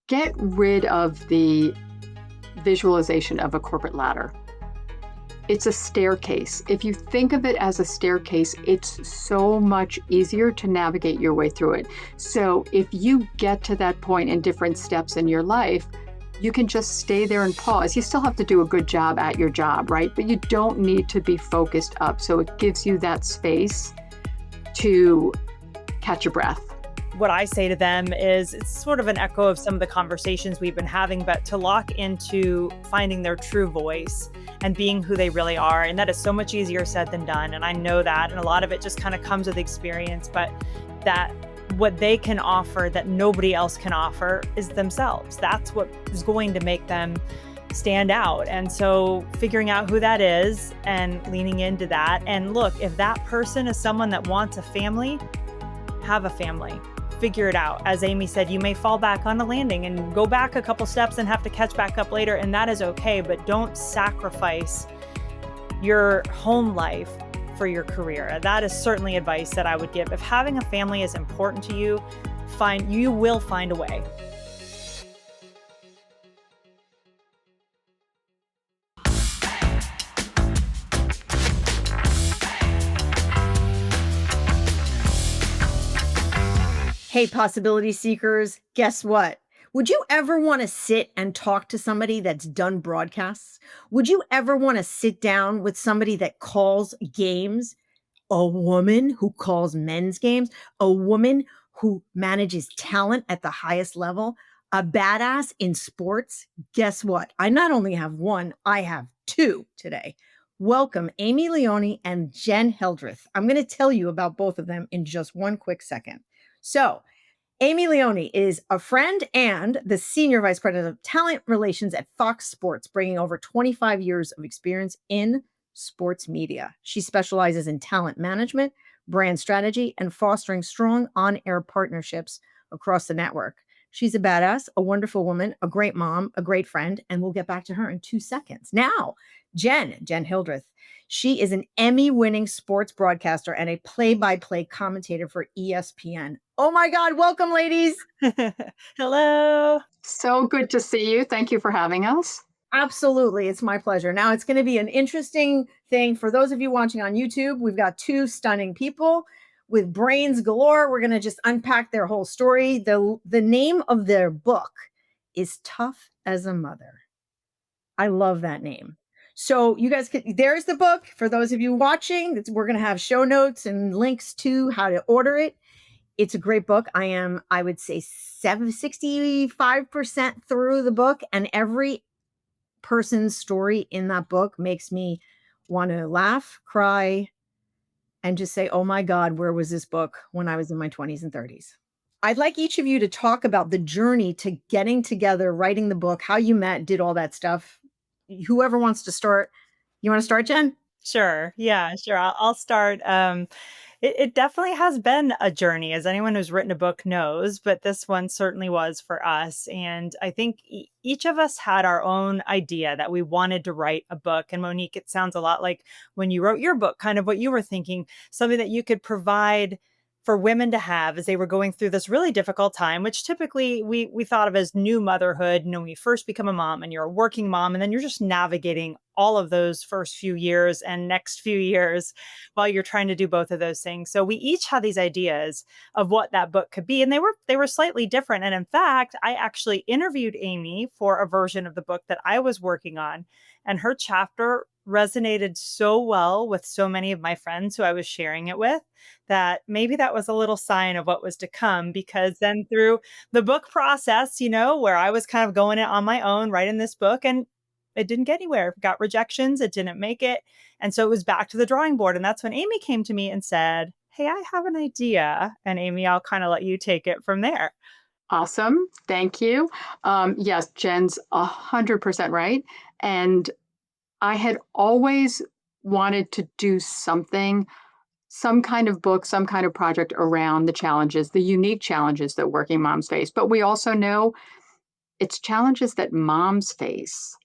Get rid of the visualization of a corporate ladder. It's a staircase. If you think of it as a staircase, it's so much easier to navigate your way through it. So if you get to that point in different steps in your life, you can just stay there and pause. You still have to do a good job at your job, right? But you don't need to be focused up. So it gives you that space to catch your breath. What I say to them is it's sort of an echo of some of the conversations we've been having, but to lock into finding their true voice and being who they really are. And that is so much easier said than done. And I know that. And a lot of it just kind of comes with experience, but that what they can offer that nobody else can offer is themselves. That's what is going to make them stand out. And so figuring out who that is and leaning into that. And look, if that person is someone that wants a family, have a family. Figure it out. As Aimee said, you may fall back on a landing and go back a couple steps and have to catch back up later, and that is okay, but don't sacrifice your home life for your career. That is certainly advice that I would give. If having a family is important to you, you will find a way. Hey, possibility seekers, guess what? Would you ever want to sit and talk to somebody that's done broadcasts? Would you ever want to sit down with somebody that calls games? A woman who calls men's games? A woman who manages talent at the highest level? A badass in sports? Guess what? I not only have one, I have two today. Welcome, Aimee Leone and Jenn Hildreth. I'm going to tell you about both of them in just one quick second. So, Aimee Leone is a friend and the Senior Vice President of Talent Relations at Fox Sports, bringing over 25 years of experience in sports media. She specializes in talent management, brand strategy, and fostering strong on-air partnerships across the network. She's a badass, a wonderful woman, a great mom, a great friend, and we'll get back to her in 2 seconds. Now, Jenn Hildreth. She is an Emmy-winning sports broadcaster and a play-by-play commentator for ESPN. Oh my God, welcome, ladies. Hello. So good to see you. Thank you for having us. Absolutely. It's my pleasure. Now, it's going to be an interesting thing for those of you watching on YouTube. We've got two stunning people with brains galore. We're going to just unpack their whole story. The name of their book is Tough as a Mother. I love that name. So you guys there's the book. For those of you watching, we're going to have show notes and links to how to order it. It's a great book. I would say 65% through the book, and every person's story in that book makes me want to laugh, cry, and just say, oh my God, where was this book when I was in my 20s and 30s? I'd like each of you to talk about the journey to getting together, writing the book, how you met, did all that stuff. Whoever wants to start. You want to start, Jenn? Sure. Yeah, sure. I'll start. It definitely has been a journey, as anyone who's written a book knows, but this one certainly was for us. And I think each of us had our own idea that we wanted to write a book. And Monique, it sounds a lot like when you wrote your book, kind of what you were thinking, something that you could provide for women to have as they were going through this really difficult time, which typically we thought of as new motherhood. You know, when you first become a mom and you're a working mom, and then you're just navigating all of those first few years and next few years while you're trying to do both of those things. So we each had these ideas of what that book could be, and they were slightly different. And in fact, I actually interviewed Aimee for a version of the book that I was working on, and her chapter resonated so well with so many of my friends who I was sharing it with, that maybe that was a little sign of what was to come. Because then through the book process, you know, where I was kind of going it on my own, writing this book, and it didn't get anywhere, got rejections, it didn't make it. And so it was back to the drawing board. And that's when Aimee came to me and said, hey, I have an idea. And Aimee, I'll kind of let you take it from there. Awesome. Thank you. Yes, Jenn's 100% right. And I had always wanted to do something, some kind of book, some kind of project around the challenges, the unique challenges that working moms face. But we also know it's challenges that moms face,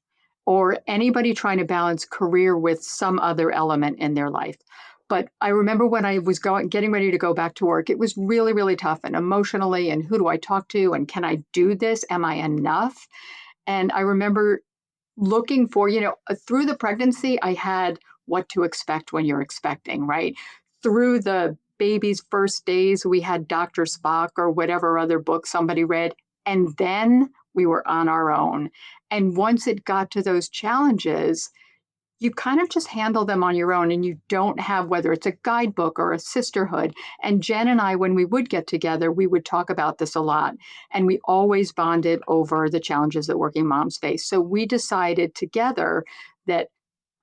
or anybody trying to balance career with some other element in their life. But I remember when I was getting ready to go back to work, it was really, really tough and emotionally. And who do I talk to? And can I do this? Am I enough? And I remember looking for, through the pregnancy, I had What to Expect When You're Expecting, right? Through the baby's first days, we had Dr. Spock or whatever other book somebody read. And then we were on our own. And once it got to those challenges, you kind of just handle them on your own and you don't have, whether it's a guidebook or a sisterhood. And Jenn and I, when we would get together, we would talk about this a lot. And we always bonded over the challenges that working moms face. So we decided together that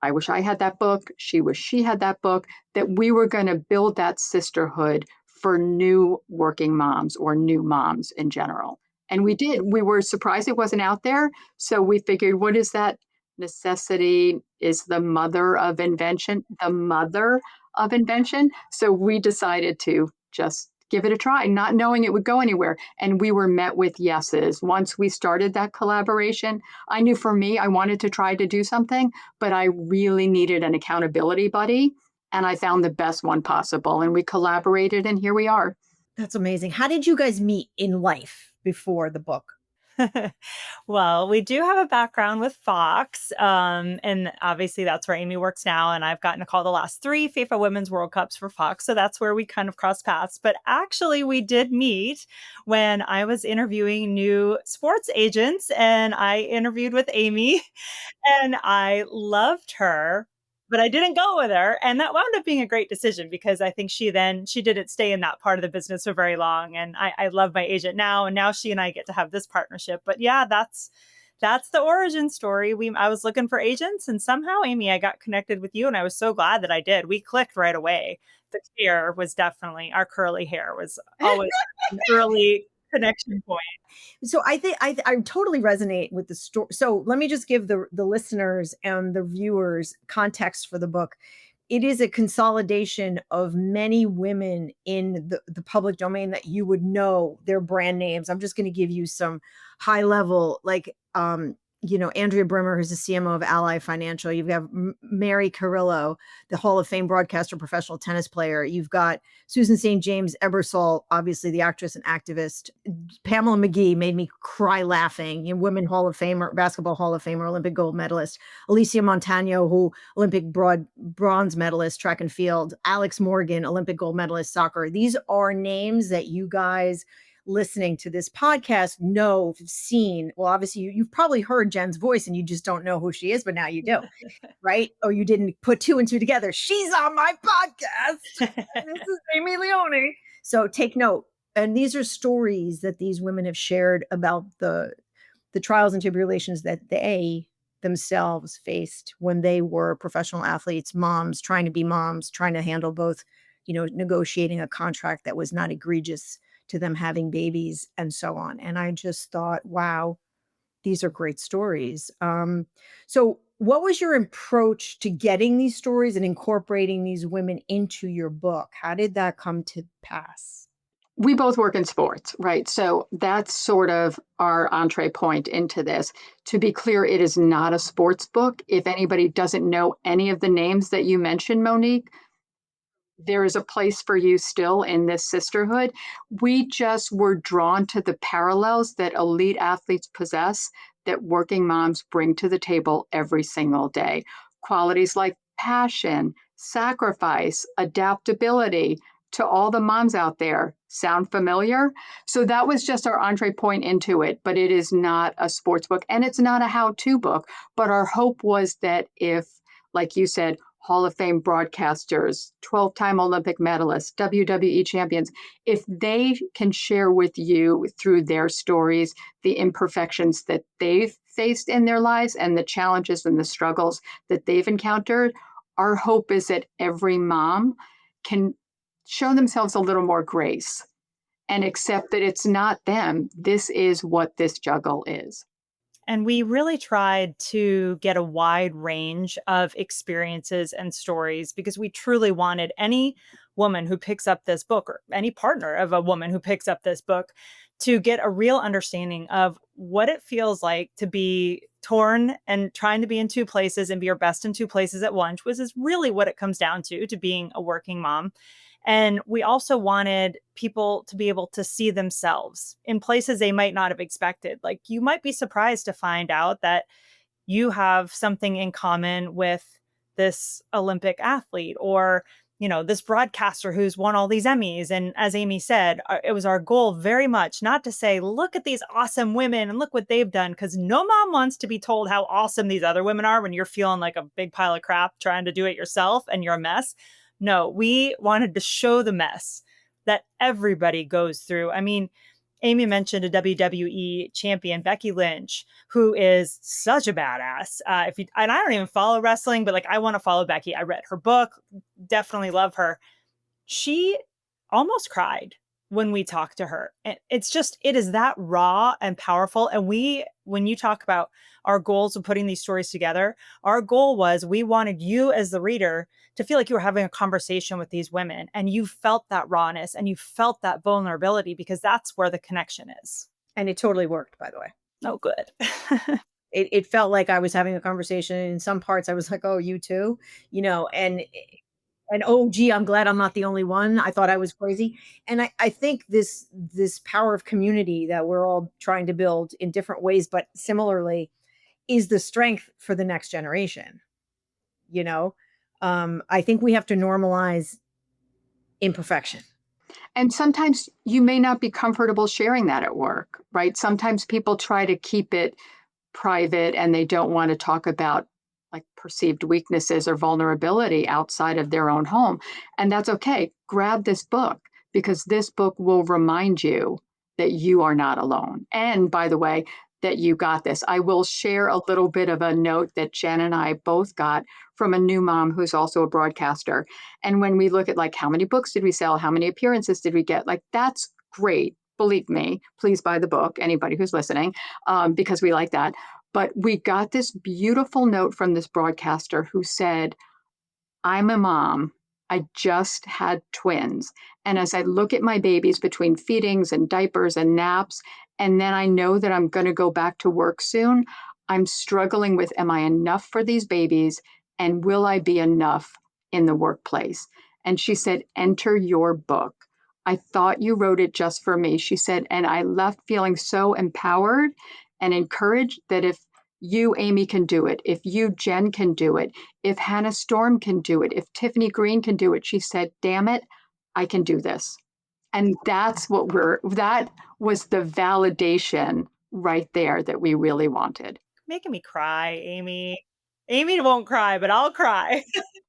I wish I had that book, she wish she had that book, that we were going to build that sisterhood for new working moms or new moms in general. And we did. We were surprised it wasn't out there. So we figured, what is that? Necessity is the mother of invention, the mother of invention. So we decided to just give it a try, not knowing it would go anywhere. And we were met with yeses. Once we started that collaboration, I knew for me, I wanted to try to do something, but I really needed an accountability buddy. And I found the best one possible. And we collaborated, and here we are. That's amazing. How did you guys meet in life before the book? Well, we do have a background with Fox. And obviously that's where Aimee works now. And I've gotten to call the last 3 FIFA Women's World Cups for Fox. So that's where we kind of crossed paths. But actually, we did meet when I was interviewing new sports agents, and I interviewed with Aimee and I loved her. But I didn't go with her. And that wound up being a great decision because I think she didn't stay in that part of the business for very long. And I love my agent now. And now she and I get to have this partnership. But yeah, that's the origin story. I was looking for agents, and somehow, Aimee, I got connected with you, and I was so glad that I did. We clicked right away. The hair was definitely, our curly hair was always an early connection point. So I think I totally resonate with the story. So let me just give the listeners and the viewers context for the book. It is a consolidation of many women in the public domain that you would know their brand names. I'm just going to give you some high level, like Andrea Brimmer, who's the CMO of Ally Financial. You've got Mary Carrillo, the Hall of Fame broadcaster, professional tennis player. You've got Susan St. James Ebersol, obviously the actress and activist. Pamela McGee made me cry laughing. Women Hall of Famer, basketball Hall of Famer, Olympic gold medalist. Alicia Montano, who Olympic bronze medalist, track and field. Alex Morgan, Olympic gold medalist, soccer. These are names that you guys listening to this podcast know, seen. Well, obviously you've probably heard Jenn's voice and you just don't know who she is, but now you do, right? Or you didn't put 2 and 2 together. She's on my podcast. This is Aimee Leone. So take note. And these are stories that these women have shared about the trials and tribulations that they themselves faced when they were professional athletes, moms, trying to be moms, trying to handle both, negotiating a contract that was not egregious to them having babies and so on. And I just thought, wow, these are great stories. So what was your approach to getting these stories and incorporating these women into your book? How did that come to pass? We both work in sports, right? So that's sort of our entree point into this. To be clear, it is not a sports book. If anybody doesn't know any of the names that you mentioned, Monique, there is a place for you still in this sisterhood. We just were drawn to the parallels that elite athletes possess that working moms bring to the table every single day. Qualities like passion, sacrifice, adaptability. To all the moms out there, sound familiar? So that was just our entree point into it, but it is not a sports book and it's not a how-to book. But our hope was that if, like you said, Hall of Fame broadcasters, 12-time Olympic medalists, WWE champions, if they can share with you through their stories the imperfections that they've faced in their lives and the challenges and the struggles that they've encountered, our hope is that every mom can show themselves a little more grace and accept that it's not them. This is what this juggle is. And we really tried to get a wide range of experiences and stories because we truly wanted any woman who picks up this book, or any partner of a woman who picks up this book, to get a real understanding of what it feels like to be torn and trying to be in two places and be your best in two places at once, which is really what it comes down to being a working mom. And we also wanted people to be able to see themselves in places they might not have expected. Like, you might be surprised to find out that you have something in common with this Olympic athlete, or, this broadcaster who's won all these Emmys. And as Aimee said, it was our goal very much not to say, look at these awesome women and look what they've done, because no mom wants to be told how awesome these other women are when you're feeling like a big pile of crap trying to do it yourself and you're a mess. No, we wanted to show the mess that everybody goes through. I mean, Aimee mentioned a WWE champion, Becky Lynch, who is such a badass. And I don't even follow wrestling, but like, I want to follow Becky. I read her book, definitely love her. She almost cried when we talked to her. And it is that raw and powerful. And when you talk about our goals of putting these stories together, our goal was, we wanted you as the reader to feel like you were having a conversation with these women, and you felt that rawness and you felt that vulnerability, because that's where the connection is. And it totally worked, by the way. Oh, good. It felt like I was having a conversation. In some parts I was like, oh, you too, and oh, gee, I'm glad I'm not the only one. I thought I was crazy. And I think this power of community that we're all trying to build in different ways, but similarly, is the strength for the next generation. I think we have to normalize imperfection. And sometimes you may not be comfortable sharing that at work, right? Sometimes people try to keep it private and they don't want to talk about like perceived weaknesses or vulnerability outside of their own home. And that's okay. Grab this book, because this book will remind you that you are not alone. And by the way, that you got this. I will share a little bit of a note that Jenn and I both got from a new mom who's also a broadcaster. And when we look at like, how many books did we sell? How many appearances did we get? Like, that's great. Believe me, please buy the book, anybody who's listening, because we like that. But we got this beautiful note from this broadcaster who said, I'm a mom. I just had twins. And as I look at my babies between feedings and diapers and naps, and then I know that I'm going to go back to work soon, I'm struggling with, am I enough for these babies? And will I be enough in the workplace? And she said, enter your book. I thought you wrote it just for me. She said, and I left feeling so empowered and encouraged that if you, Aimee, can do it, if you, Jenn, can do it, if Hannah Storm can do it, if Tiffany Green can do it, she said, damn it, I can do this. And that's that was the validation right there that we really wanted. Making me cry, Aimee. Aimee won't cry, but I'll cry.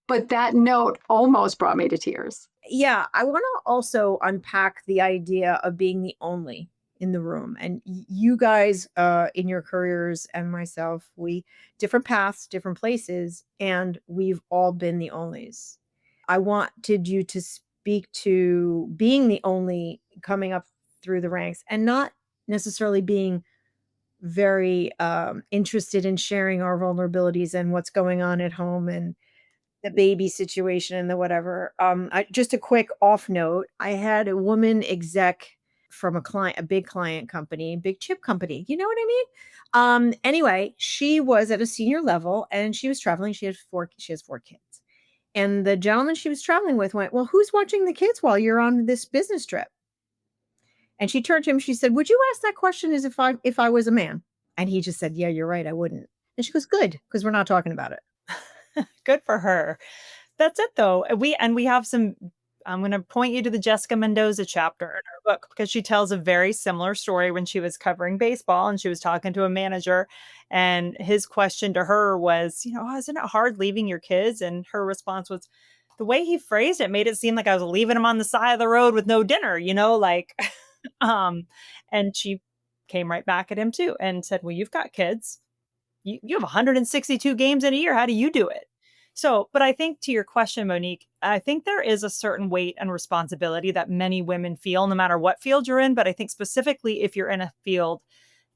But that note almost brought me to tears. Yeah, I want to also unpack the idea of being the only in the room. And you guys, in your careers, and myself, we different paths, different places, and we've all been the onlys. I wanted you to speak to being the only coming up through the ranks, and not necessarily being very interested in sharing our vulnerabilities and what's going on at home and the baby situation and the whatever. Just a quick off note, I had a woman exec from a big client company, big chip company. You know what I mean? Anyway, she was at a senior level and she was traveling. She has four kids. And the gentleman she was traveling with went, well, who's watching the kids while you're on this business trip? And she turned to him. She said, would you ask that question as if I was a man? And he just said, yeah, you're right. I wouldn't. And she goes, good, because we're not talking about it. Good for her. That's it though. We have some, I'm going to point you to the Jessica Mendoza chapter in her book, because she tells a very similar story when she was covering baseball and she was talking to a manager, and his question to her was, isn't it hard leaving your kids? And her response was, the way he phrased it made it seem like I was leaving them on the side of the road with no dinner, and she came right back at him too and said, well, you've got kids. You have 162 games in a year. How do you do it? So, but I think to your question, Monique, I think there is a certain weight and responsibility that many women feel no matter what field you're in. But I think specifically if you're in a field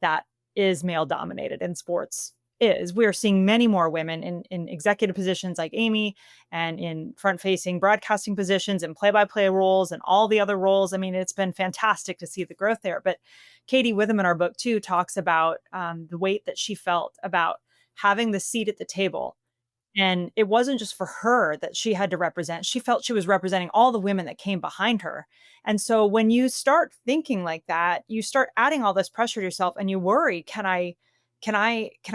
that is male dominated in sports, is. We are seeing many more women in executive positions like Aimee, and in front-facing broadcasting positions and play-by-play roles and all the other roles. I mean, it's been fantastic to see the growth there. But Katie Witham in our book too talks about the weight that she felt about having the seat at the table. And it wasn't just for her that she had to represent. She felt she was representing all the women that came behind her. And so when you start thinking like that, you start adding all this pressure to yourself, and you worry, can I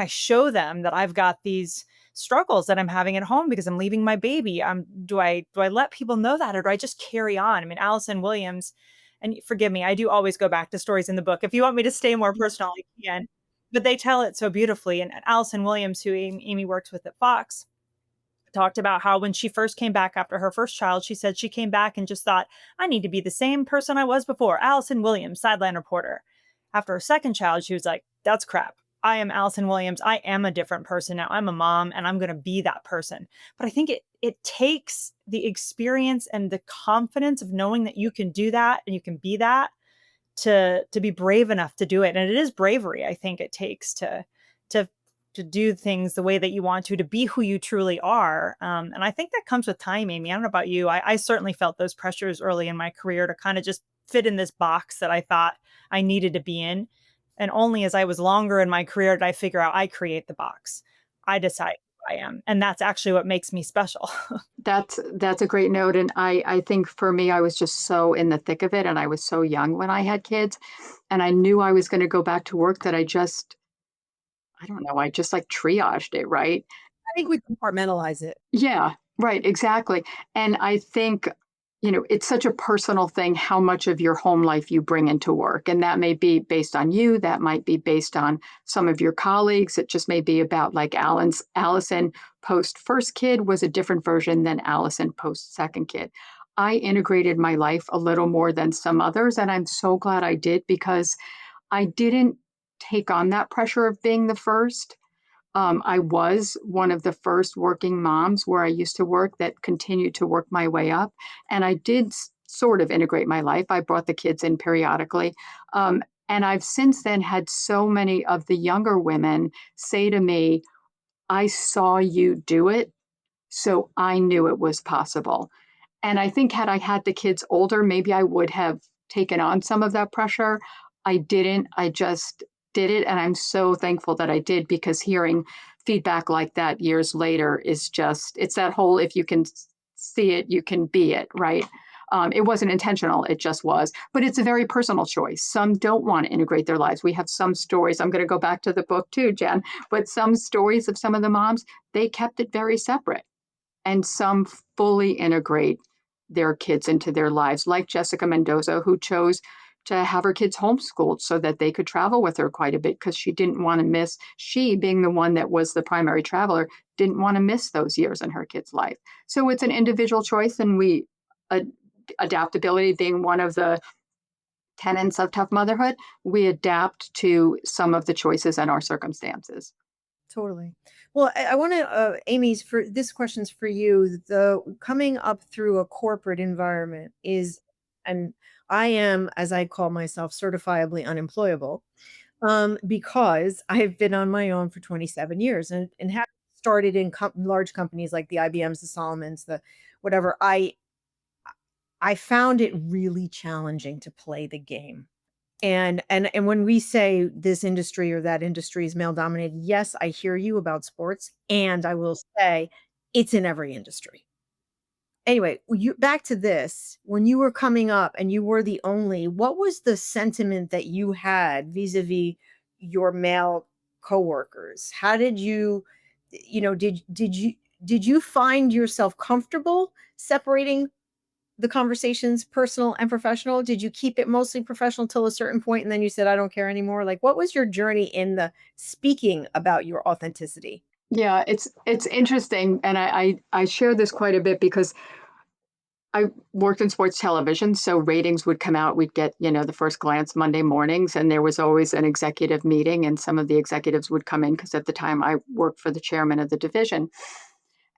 show them that I've got these struggles that I'm having at home because I'm leaving my baby? Do I let people know that, or do I just carry on? I mean, Allison Williams, and forgive me, I do always go back to stories in the book. If you want me to stay more personal, I can. But they tell it so beautifully. And Allison Williams, who Aimee works with at Fox, talked about how when she first came back after her first child, she said she came back and just thought, I need to be the same person I was before, Allison Williams, sideline reporter. After her second child, she was like, that's crap. I am Allison Williams. I am a different person now. I'm a mom, and I'm going to be that person. But I think it takes the experience and the confidence of knowing that you can do that and you can be that, to be brave enough to do it. And it is bravery, I think it takes to to do things the way that you want to be who you truly are. And I think that comes with time, Aimee. I don't know about you. I certainly felt those pressures early in my career to kind of just fit in this box that I thought I needed to be in. And only as I was longer in my career did I figure out I create the box. I decide who I am. And that's actually what makes me special. That's a great note. And I think for me, I was just so in the thick of it, and I was so young when I had kids, and I knew I was going to go back to work, that I don't know, I just like triaged it, right? I think we compartmentalize it. Yeah, right, exactly. And I think, it's such a personal thing how much of your home life you bring into work. And that may be based on you, that might be based on some of your colleagues. It just may be about, like, Allison post first kid was a different version than Allison post second kid. I integrated my life a little more than some others, and I'm so glad I did, because I didn't take on that pressure of being the first. I was one of the first working moms where I used to work that continued to work my way up. And I did sort of integrate my life. I brought the kids in periodically. And I've since then had so many of the younger women say to me, I saw you do it, so I knew it was possible. And I think had I had the kids older, maybe I would have taken on some of that pressure. I didn't. I just did it. And I'm so thankful that I did, because hearing feedback like that years later is just, it's that whole, if you can see it, you can be it, right? It wasn't intentional, it just was. But it's a very personal choice. Some don't want to integrate their lives. We have some stories. I'm going to go back to the book too, Jenn, but some stories of some of the moms, they kept it very separate. And some fully integrate their kids into their lives, like Jessica Mendoza, who chose to have her kids homeschooled so that they could travel with her quite a bit, because she didn't want to miss, she being the one that was the primary traveler, didn't want to miss those years in her kid's life. So it's an individual choice, and adaptability being one of the tenets of tough motherhood, we adapt to some of the choices and our circumstances. Totally. Well, I want to, Amy's, for this question's for you. The coming up through a corporate environment is, and I am, as I call myself, certifiably unemployable, because I've been on my own for 27 years, and have started in large companies like the IBMs, the Solomons, the whatever. I found it really challenging to play the game. And when we say this industry or that industry is male dominated, yes, I hear you about sports, and I will say it's in every industry. Anyway, you back to this. When you were coming up and you were the only, what was the sentiment that you had vis-a-vis your male coworkers? How did you, did you find yourself comfortable separating the conversations personal and professional? Did you keep it mostly professional till a certain point and then you said, I don't care anymore? Like, what was your journey in the speaking about your authenticity? Yeah, it's interesting, and I share this quite a bit because I worked in sports television, so ratings would come out. We'd get, the first glance Monday mornings, and there was always an executive meeting, and some of the executives would come in, because at the time I worked for the chairman of the division,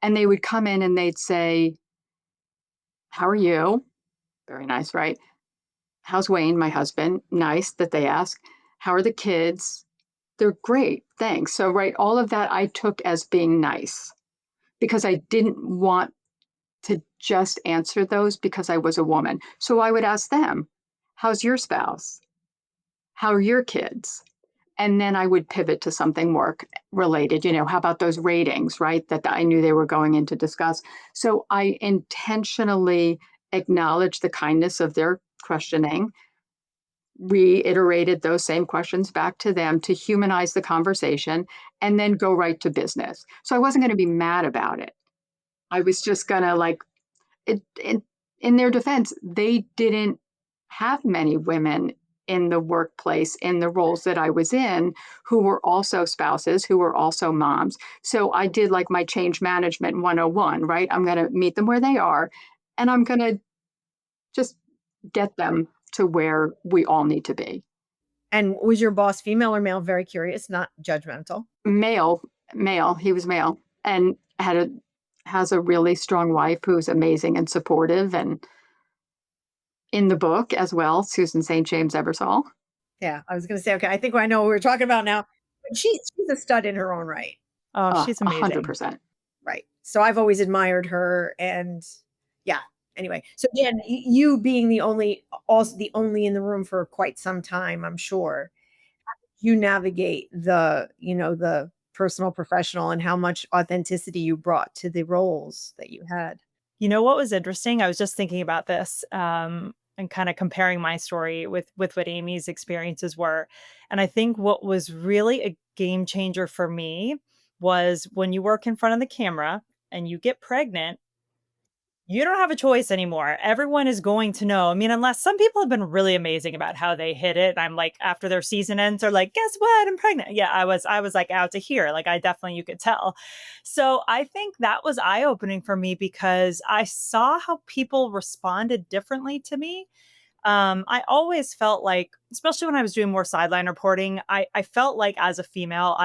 and they would come in and they'd say, how are you? Very nice, right? How's Wayne, my husband? Nice that they ask. How are the kids? They're great. Thanks. So, right, all of that I took as being nice because I didn't want to just answer those because I was a woman. So I would ask them, how's your spouse? How are your kids? And then I would pivot to something work related. How about those ratings, right? That I knew they were going in to discuss. So I intentionally acknowledged the kindness of their questioning, reiterated those same questions back to them to humanize the conversation, and then go right to business. So I wasn't going to be mad about it. I was just going to in their defense, they didn't have many women in the workplace in the roles that I was in who were also spouses, who were also moms. So I did like my change management 101, right? I'm going to meet them where they are, and I'm going to just get them to where we all need to be. And was your boss female or male? Very curious, not judgmental. Male, he was male, and has a really strong wife who's amazing and supportive, and in the book as well, Susan St. James Ebersol. Yeah, I was going to say, okay, I think I know what we're talking about now. But she's a stud in her own right. Oh, she's amazing. 100%. Right. So I've always admired her, and yeah. Anyway, so Jen, you being also the only in the room for quite some time, I'm sure, you navigate the personal, professional, and how much authenticity you brought to the roles that you had. You know what was interesting? I was just thinking about this and kind of comparing my story with what Amy's experiences were. And I think what was really a game changer for me was when you work in front of the camera and you get pregnant, you don't have a choice anymore. Everyone is going to know. I mean, unless some people have been really amazing about how they hit it. I'm like, after their season ends, they're like, guess what? I'm pregnant. Yeah, I was like out to here. Like you could tell. So I think that was eye-opening for me because I saw how people responded differently to me. I always felt like, especially when I was doing more sideline reporting, I felt like as a female,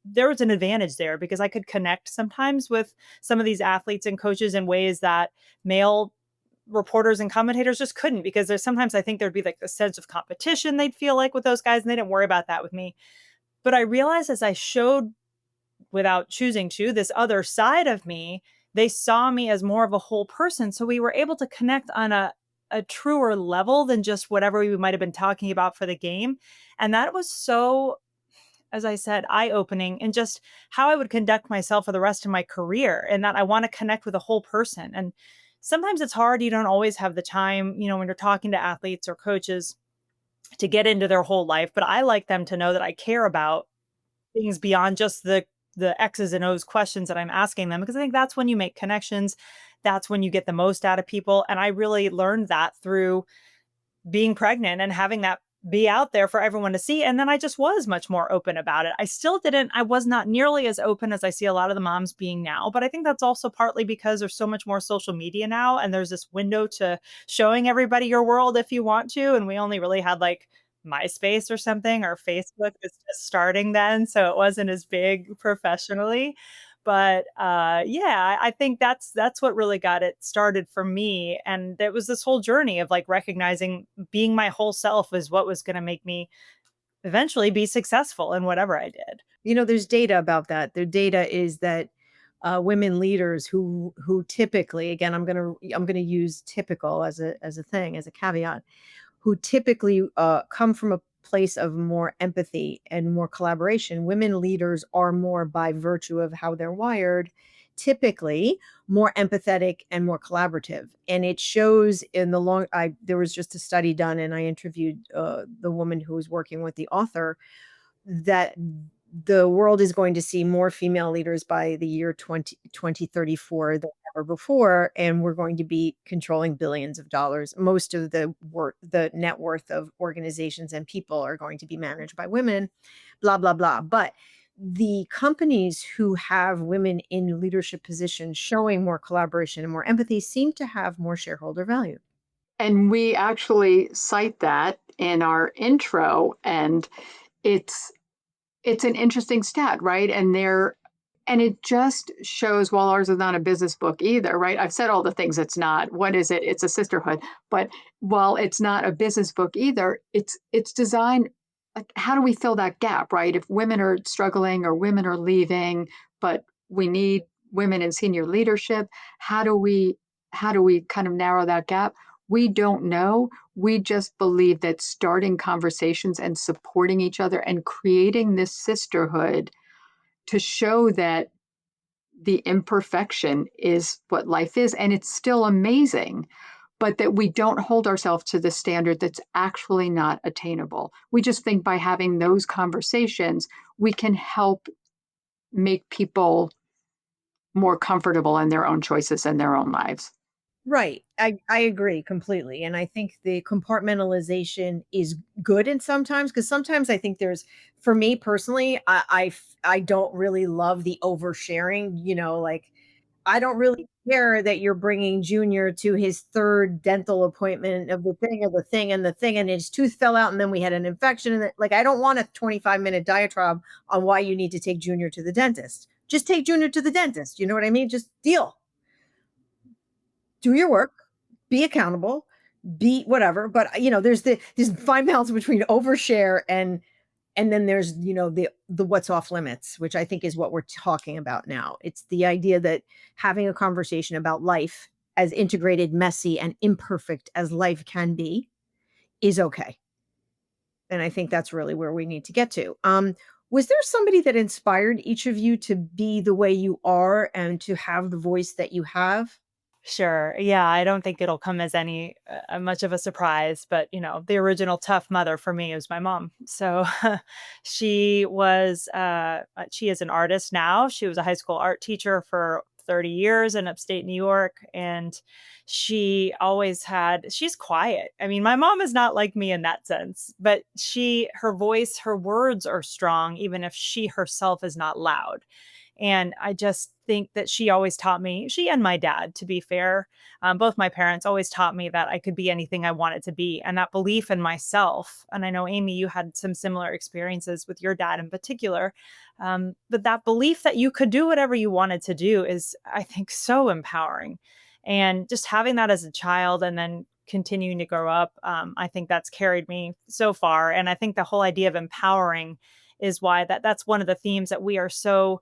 there was an advantage there because I could connect sometimes with some of these athletes and coaches in ways that male reporters and commentators just couldn't, because sometimes I think there'd be like the sense of competition they'd feel like with those guys, and they didn't worry about that with me. But I realized as I showed, without choosing to, this other side of me, they saw me as more of a whole person. So we were able to connect on a truer level than just whatever we might have been talking about for the game. And that was so, as I said, eye-opening in just how I would conduct myself for the rest of my career, and that I want to connect with a whole person. And sometimes it's hard. You don't always have the time, when you're talking to athletes or coaches, to get into their whole life. But I like them to know that I care about things beyond just the X's and O's questions that I'm asking them, because I think that's when you make connections. That's when you get the most out of people. And I really learned that through being pregnant and having that be out there for everyone to see. And then I just was much more open about it. I was not nearly as open as I see a lot of the moms being now. But I think that's also partly because there's so much more social media now. And there's this window to showing everybody your world if you want to. And we only really had like MySpace or something, or Facebook was just starting then. So it wasn't as big professionally. But yeah, I think that's what really got it started for me. And it was this whole journey of like recognizing being my whole self is what was going to make me eventually be successful in whatever I did. There's data about that. The data is that women leaders who typically, again, I'm gonna use typical as a thing, as a caveat, who typically come from a place of more empathy and more collaboration. Women leaders are more, by virtue of how they're wired, typically more empathetic and more collaborative. And it shows in there was just a study done, and I interviewed the woman who was working with the author, that the world is going to see more female leaders by the year 2034 than ever before, and we're going to be controlling billions of dollars. Most of the net worth of organizations and people are going to be managed by women, blah, blah, blah. But the companies who have women in leadership positions showing more collaboration and more empathy seem to have more shareholder value. And we actually cite that in our intro, and it's an interesting stat, right? And it just shows, while ours is not a business book either, right? I've said all the things it's not. What is it? It's a sisterhood. But while it's not a business book either, it's designed like, how do we fill that gap, right? If women are struggling or women are leaving, but we need women in senior leadership, how do we kind of narrow that gap? We don't know. We just believe that starting conversations and supporting each other and creating this sisterhood to show that the imperfection is what life is, and it's still amazing, but that we don't hold ourselves to the standard that's actually not attainable. We just think by having those conversations, we can help make people more comfortable in their own choices and their own lives. Right. I agree completely. And I think the compartmentalization is good in sometimes, because sometimes I think there's, for me personally, I don't really love the oversharing, like I don't really care that you're bringing Junior to his third dental appointment of the thing and the thing, and his tooth fell out, and then we had an infection. And like, I don't want a 25-minute diatribe on why you need to take Junior to the dentist. Just take Junior to the dentist. You know what I mean? Just deal, do your work, be accountable, be whatever. But there's this fine balance between overshare and then there's the what's off limits, which I think is what we're talking about now. It's the idea that having a conversation about life, as integrated, messy, and imperfect as life can be, is okay. And I think that's really where we need to get to. Was there somebody that inspired each of you to be the way you are and to have the voice that you have? Sure. Yeah, I don't think it'll come as any much of a surprise, but the original tough mother for me is my mom. So she is an artist now. She was a high school art teacher for 30 years in upstate New York, and she's quiet. I mean, my mom is not like me in that sense, but her voice, her words are strong even if she herself is not loud. And I just think that she always taught me, she and my dad, to be fair, both my parents always taught me that I could be anything I wanted to be. And that belief in myself. And I know, Amy, you had some similar experiences with your dad in particular. But that belief that you could do whatever you wanted to do is, I think, so empowering. And just having that as a child and then continuing to grow up, I think that's carried me so far. And I think the whole idea of empowering is why that's one of the themes that we are so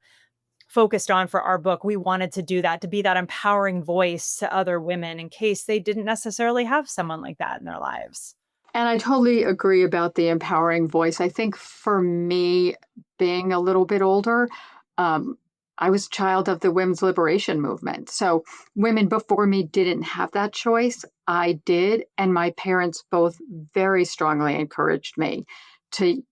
focused on for our book. We wanted to do that, to be that empowering voice to other women in case they didn't necessarily have someone like that in their lives. And I totally agree about the empowering voice. I think for me, being a little bit older, I was a child of the women's liberation movement. So women before me didn't have that choice. I did. And my parents both very strongly encouraged me to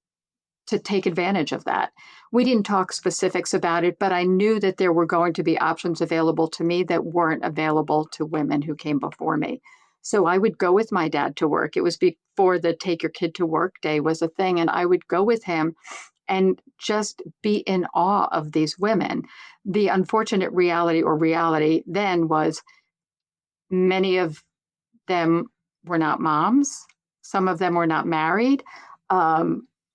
take advantage of that. We didn't talk specifics about it, but I knew that there were going to be options available to me that weren't available to women who came before me. So I would go with my dad to work. It was before the take your kid to work day was a thing. And I would go with him and just be in awe of these women. The unfortunate reality then was many of them were not moms. Some of them were not married.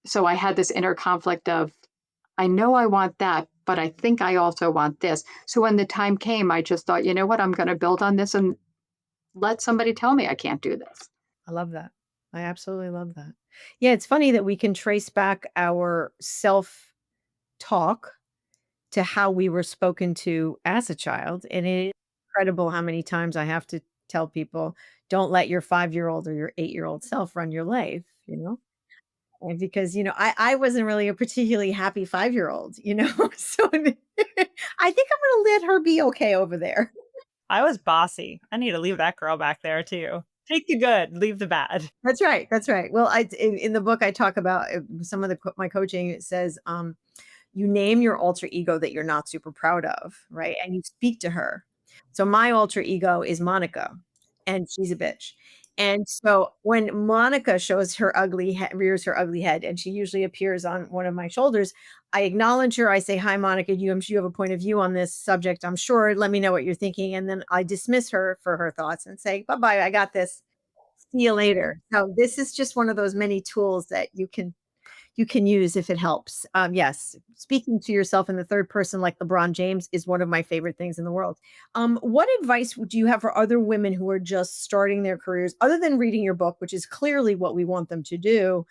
So I had this inner conflict of, I know I want that, but I think I also want this. So when the time came, I just thought, you know what, I'm going to build on this and let somebody tell me I can't do this. I love that. I absolutely love that. Yeah, it's funny that we can trace back our self talk to how we were spoken to as a child. And it is incredible how many times I have to tell people, don't let your 5-year-old or your 8-year-old self run your life. And because, I wasn't really a particularly happy 5-year-old, so I think I'm going to let her be okay over there. I was bossy. I need to leave that girl back there too. Take the good, leave the bad. That's right. That's right. Well, in the book, I talk about some of my coaching. It says, you name your alter ego that you're not super proud of, right? And you speak to her. So my alter ego is Monica, and she's a bitch. And so when Monica shows her rears her ugly head, and she usually appears on one of my shoulders, I acknowledge her. I say, "Hi, Monica. I'm sure you have a point of view on this subject. I'm sure. Let me know what you're thinking." And then I dismiss her for her thoughts and say, "Bye bye. I got this. See you later." So this is just one of those many tools that you can use if it helps. Yes, speaking to yourself in the third person like LeBron James is one of my favorite things in the world. What advice do you have for other women who are just starting their careers, other than reading your book, which is clearly what we want them to do?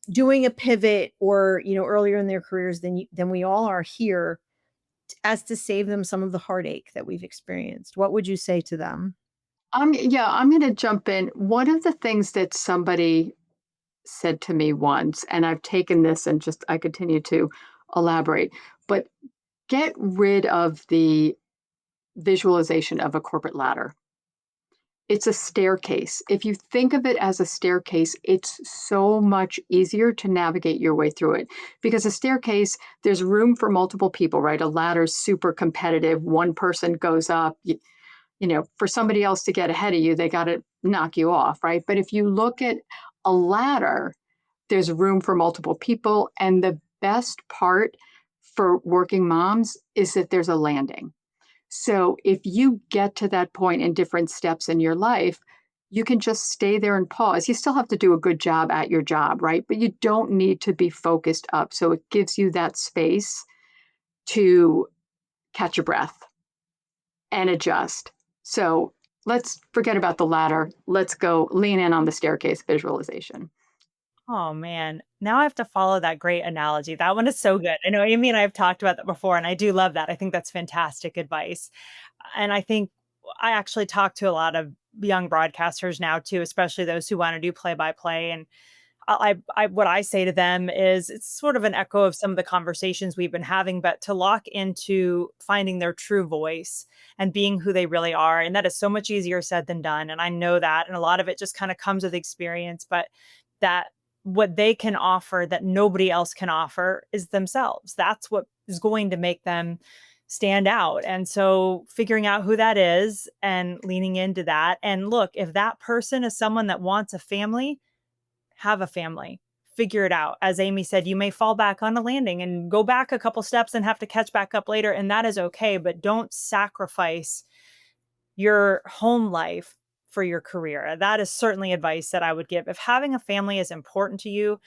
doing a pivot or, earlier in their careers than we all are here, as to save them some of the heartache that we've experienced? What would you say to them? Yeah, I'm going to jump in. One of the things that somebody said to me once, and I've taken this and just I continue to elaborate, but get rid of the visualization of a corporate ladder. It's a staircase. If you think of it as a staircase, it's so much easier to navigate your way through it because a staircase, there's room for multiple people, right? A ladder's super competitive. One person goes up, for somebody else to get ahead of you, they got to knock you off, right? But if you look at a ladder, there's room for multiple people. And the best part for working moms is that there's a landing. So if you get to that point in different steps in your life, you can just stay there and pause. You still have to do a good job at your job, right? But you don't need to be focused up. So it gives you that space to catch your breath and adjust. So let's forget about the ladder. Let's go lean in on the staircase visualization. Oh man, now I have to follow that great analogy. That one is so good. I know Amy and I have talked about that before, and I do love that. I think that's fantastic advice. And I think I actually talk to a lot of young broadcasters now too, especially those who want to do play by play. And what I say to them is it's sort of an echo of some of the conversations we've been having, but to lock into finding their true voice and being who they really are. And that is so much easier said than done. And I know that. And a lot of it just kind of comes with experience, but that what they can offer that nobody else can offer is themselves. That's what is going to make them stand out. And so figuring out who that is and leaning into that. And look, if that person is someone that wants a family, have a family, figure it out. As Amy said, you may fall back on a landing and go back a couple steps and have to catch back up later. And that is okay, but don't sacrifice your home life for your career. That is certainly advice that I would give. If having a family is important to you,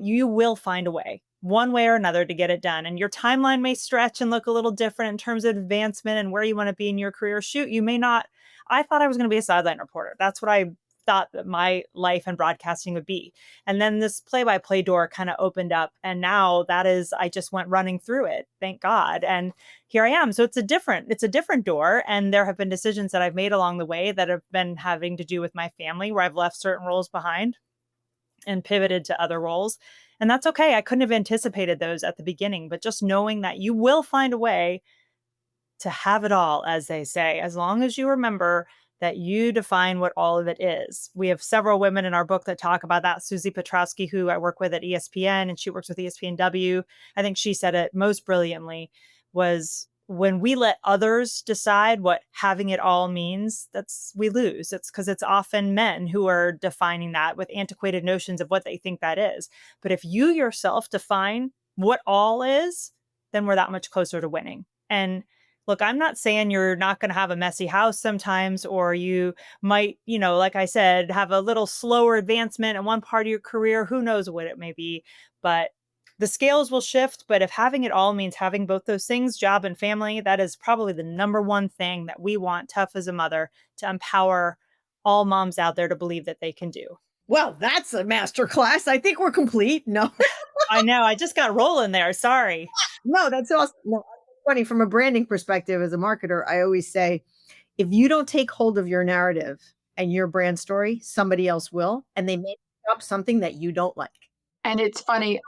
you will find a way, one way or another, to get it done. And your timeline may stretch and look a little different in terms of advancement and where you want to be in your career. Shoot, you may not. I thought I was going to be a sideline reporter. That's what I thought that my life in broadcasting would be. And then this play-by-play door kind of opened up. And now I just went running through it. Thank God. And here I am. So it's a different door. And there have been decisions that I've made along the way that have been having to do with my family, where I've left certain roles behind and pivoted to other roles. And that's okay. I couldn't have anticipated those at the beginning, but just knowing that you will find a way to have it all, as they say, as long as you remember that you define what all of it is. We have several women in our book that talk about that. Susie Petrowski, who I work with at ESPN, and she works with ESPNW. I think she said it most brilliantly, was when we let others decide what having it all means, we lose. It's because it's often men who are defining that with antiquated notions of what they think that is. But if you yourself define what all is, then we're that much closer to winning. And look, I'm not saying you're not going to have a messy house sometimes, or you might, like I said, have a little slower advancement in one part of your career. Who knows what it may be, but the scales will shift. But if having it all means having both those things, job and family, that is probably the number one thing that we want, Tough as a Mother, to empower all moms out there to believe that they can do. Well, that's a master class. I think we're complete. No. I know. I just got rolling there. Sorry. No, that's awesome. No, funny. From a branding perspective, as a marketer, I always say, if you don't take hold of your narrative and your brand story, somebody else will, and they may up something that you don't like. And it's funny,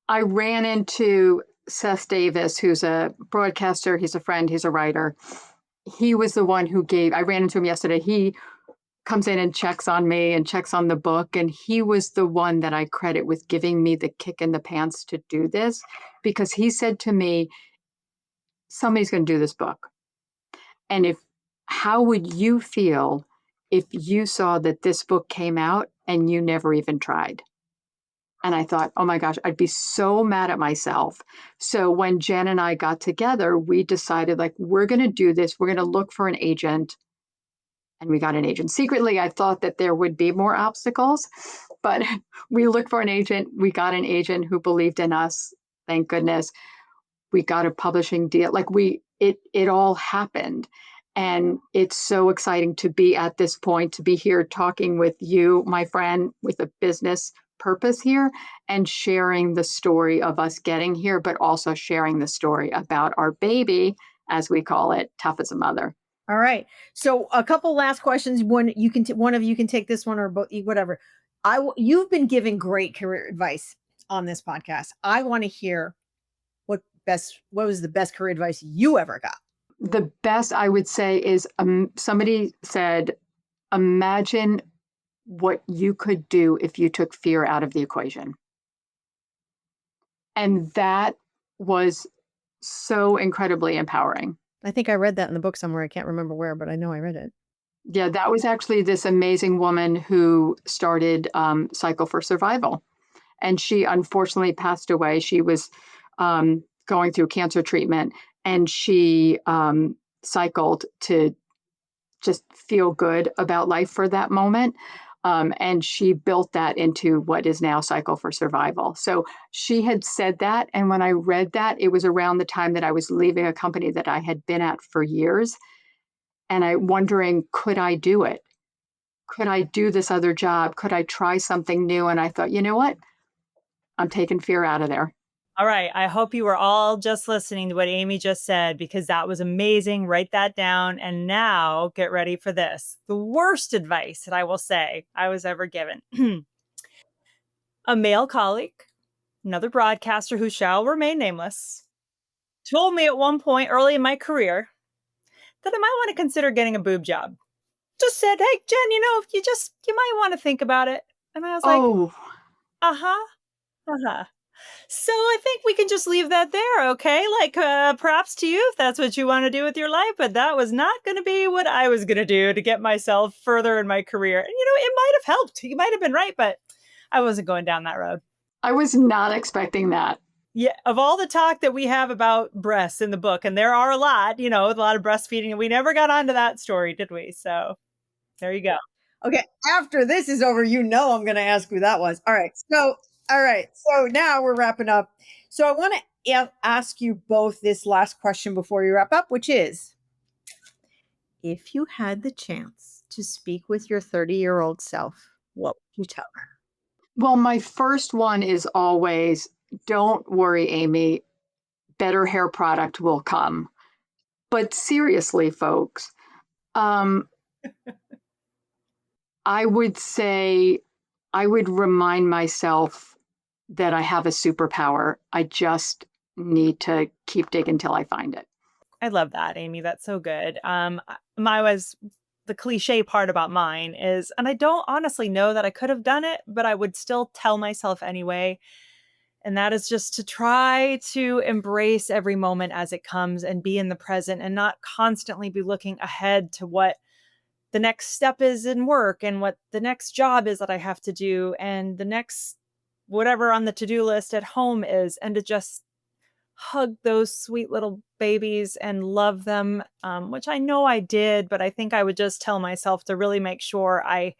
I ran into Seth Davis, who's a broadcaster. He's a friend. He's a writer. He was the one I ran into him yesterday. He comes in and checks on me and checks on the book. And he was the one that I credit with giving me the kick in the pants to do this, because he said to me, somebody's going to do this book. And how would you feel if you saw that this book came out and you never even tried? And I thought, oh my gosh, I'd be so mad at myself. So when Jen and I got together, we decided, we're going to do this. We're going to look for an agent. And we got an agent. Secretly, I thought that there would be more obstacles, but we looked for an agent. We got an agent who believed in us. Thank goodness. We got a publishing deal. It all happened. And it's so exciting to be at this point, to be here talking with you, my friend, with a business purpose here and sharing the story of us getting here, but also sharing the story about our baby, as we call it, tough as a mother. All right. So a couple last questions. One one of you can take this one or both, whatever. You've been giving great career advice on this podcast. I want to hear what was the best career advice you ever got? The best I would say is somebody said, imagine what you could do if you took fear out of the equation. And that was so incredibly empowering. I think I read that in the book somewhere. I can't remember where, but I know I read it. Yeah, that was actually this amazing woman who started Cycle for Survival. And she unfortunately passed away. She was going through cancer treatment, and she cycled to just feel good about life for that moment. And she built that into what is now Cycle for Survival. So she had said that. And when I read that, it was around the time that I was leaving a company that I had been at for years. And I wondering, could I do it? Could I do this other job? Could I try something new? And I thought, you know what? I'm taking fear out of there. All right. I hope you were all just listening to what Aimee just said, because that was amazing. Write that down. And now get ready for this. The worst advice that I will say I was ever given. A male colleague, another broadcaster who shall remain nameless, told me at one point early in my career that I might want to consider getting a boob job. Just said, hey, Jen, you might want to think about it. And I was like, uh-huh, uh-huh. So I think we can just leave that there, okay? Like, props to you if that's what you want to do with your life, but that was not going to be what I was going to do to get myself further in my career. And, it might have helped. You might have been right, but I wasn't going down that road. I was not expecting that. Yeah, of all the talk that we have about breasts in the book, and there are a lot, a lot of breastfeeding, and we never got onto that story, did we? So there you go. Okay, after this is over, I'm going to ask who that was. All right, so now we're wrapping up. So I want to ask you both this last question before you wrap up, which is, if you had the chance to speak with your 30-year-old self, what would you tell her? Well, my first one is always, don't worry, Aimee, better hair product will come. But seriously, folks, I would say I would remind myself that I have a superpower. I just need to keep digging till I find it. I love that, Aimee. That's so good. The cliche part about mine is, and I don't honestly know that I could have done it, but I would still tell myself anyway. And that is just to try to embrace every moment as it comes and be in the present and not constantly be looking ahead to what the next step is in work and what the next job is that I have to do and the next whatever on the to-do list at home is, and to just hug those sweet little babies and love them, which I know I did, but I think I would just tell myself to really make sure I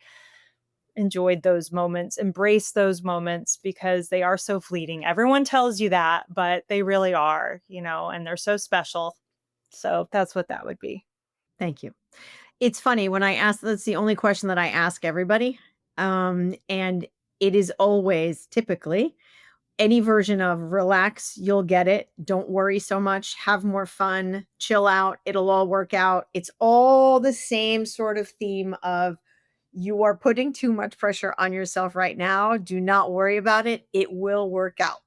enjoyed those moments, embrace those moments, because they are so fleeting. Everyone tells you that, but they really are, and they're so special. So that's what that would be. Thank you. It's funny when I ask, that's the only question that I ask everybody. And it is always typically any version of relax, you'll get it. Don't worry so much. Have more fun. Chill out. It'll all work out. It's all the same sort of theme of, you are putting too much pressure on yourself right now. Do not worry about it. It will work out.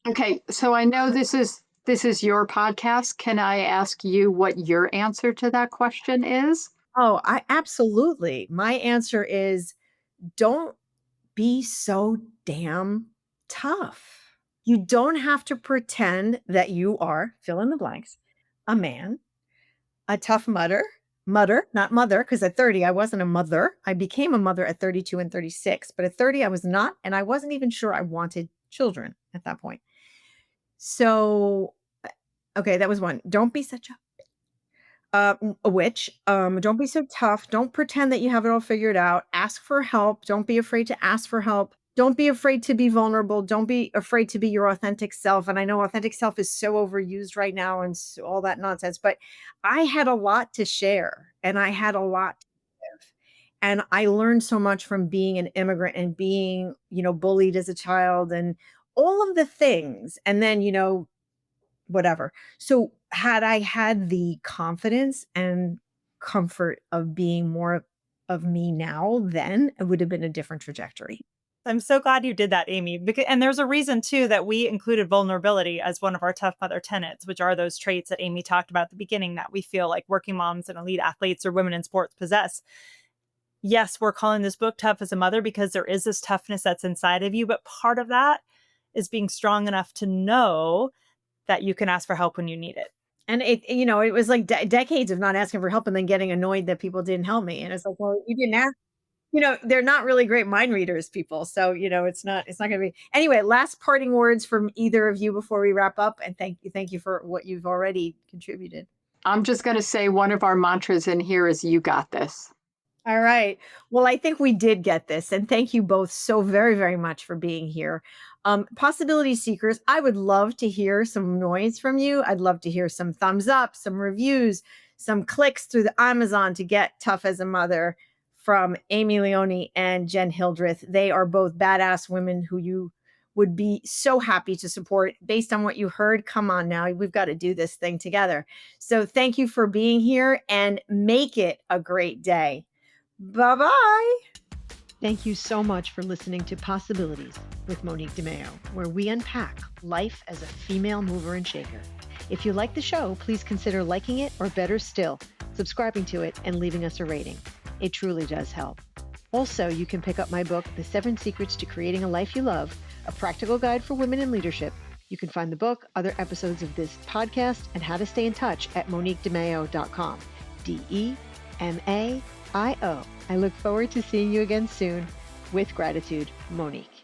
Okay, so I know this is your podcast. Can I ask you what your answer to that question is? Oh, I absolutely. My answer is, don't be so damn tough. You don't have to pretend that you are, fill in the blanks, a man, a tough not mother, because at 30, I wasn't a mother. I became a mother at 32 and 36, but at 30, I was not, and I wasn't even sure I wanted children at that point. So, okay, that was one. Don't be such a witch. Don't be so tough. Don't pretend that you have it all figured out. Ask for help. Don't be afraid to ask for help. Don't be afraid to be vulnerable. Don't be afraid to be your authentic self. And I know authentic self is so overused right now and all that nonsense, but I had a lot to share and I had a lot to give. And I learned so much from being an immigrant and being, bullied as a child and all of the things. And then, whatever. So had I had the confidence and comfort of being more of me now, then it would have been a different trajectory. I'm so glad you did that, Aimee. And there's a reason, too, that we included vulnerability as one of our Tough Mother tenets, which are those traits that Aimee talked about at the beginning that we feel like working moms and elite athletes or women in sports possess. Yes, we're calling this book Tough as a Mother because there is this toughness that's inside of you. But part of that is being strong enough to know that you can ask for help when you need it. And it was like decades of not asking for help and then getting annoyed that people didn't help me. And it's like, well, you didn't ask. They're not really great mind readers, people. So, it's not going to be. Anyway, last parting words from either of you before we wrap up. And thank you for what you've already contributed. I'm just going to say one of our mantras in here is you got this. All right. Well, I think we did get this. And thank you both so very, very much for being here. Possibility seekers, I would love to hear some noise from you. I'd love to hear some thumbs up, some reviews, some clicks through the Amazon to get Tough as a Mother from Aimee Leone and Jenn Hildreth. They are both badass women who you would be so happy to support based on what you heard. Come on now, we've got to do this thing together. So thank you for being here and make it a great day. Bye-bye. Thank you so much for listening to Possibilities with Monique de Maio, where we unpack life as a female mover and shaker. If you like the show, please consider liking it, or better still, subscribing to it and leaving us a rating. It truly does help. Also, you can pick up my book, The 7 Secrets to Creating a Life You Love, a practical guide for women in leadership. You can find the book, other episodes of this podcast, and how to stay in touch at moniquedemaio.com. DEMAIO. I look forward to seeing you again soon. With gratitude, Monique.